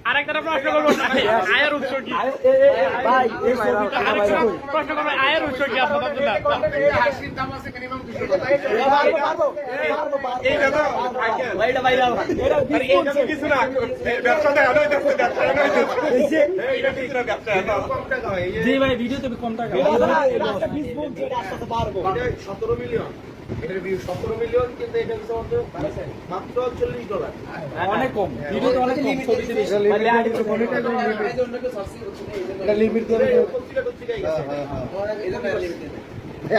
আরেকটা প্রশ্ন করবো আয়ের উৎস কি প্রশ্ন করবো আয়ের উৎস কি আপনার কিছু না ব্যবসাটা জি ভাই ভিডিওতে কম টাকা 17 মিলিয়ন এটার ভিউ 17 মিলিয়ন কিন্তু এটা হচ্ছে মাত্র $40 অনেক কম ভিডিওতে অনেক কম ছবিতে বেশি এটা লিমিট করে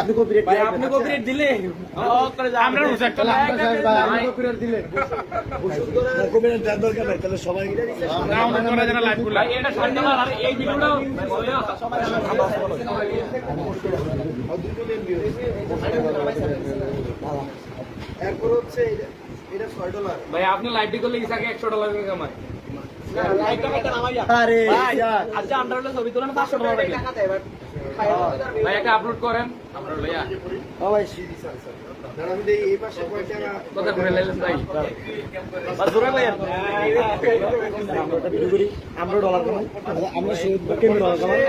আপনি কপিরাইট ভাই আপনি কপিরাইট দিলে আমরা কপিরাইট দিলেন কপিরাইট দেওয়ার দরকার নাই তাহলে সবাই ডাউনলোড করে যেন লাইভ করলাম এটা শান্তিলাল আর এই ভিডিওটা সবাই এরপর হচ্ছে এটা $6 ভাই আপনি লাইভটি করলে ইসাকে $100 কামায় আরে আচ্ছা আমরা হলে ছবি তোলেন $500 টাকা ভাই একটা আপলোড করেন আমরা লইয়া ও ভাই আমি দেই এই পাশে কয় টাকা কথা ঘুরে লাইলেন ভাই বাস জোরে ভাই আমরা ভিডিও করি আমরা ডলার কামাই আমরা কেন ডলার কামাই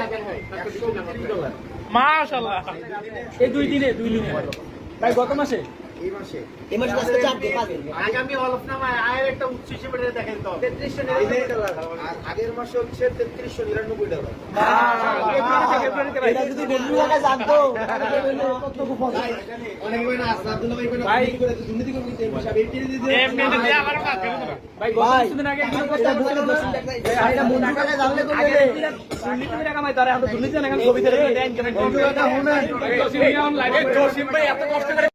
মাশাআল্লাহ এই দুই দিনে ভাই গত মাসে এই মাসে আজকে 4 দিন আগামী হলফনামায় আয়ের একটা উৎস হিসেবে দেখেন তো $3399 আর আগের মাসে হচ্ছে $3399 এটা যদি ভ্যালু লাগা জানতো অনেক ভাই না আব্দুল্লাহ ভাই করে দুর্নীতি করে দিতে হিসাব এই টিরে দিতে এমনি দিয়ে আমার কাজ করে না ভাই গত কিছুদিন আগে একজন এটা বুঝতে পারছি এটা মন টাকা জানলে তো দিলে দুর্নীতি টাকা মাই তারে আমরা দুর্নীতি না ছবি ধরে দেন কেন টাকা হুনেন জসিম ভাই এত কষ্ট করে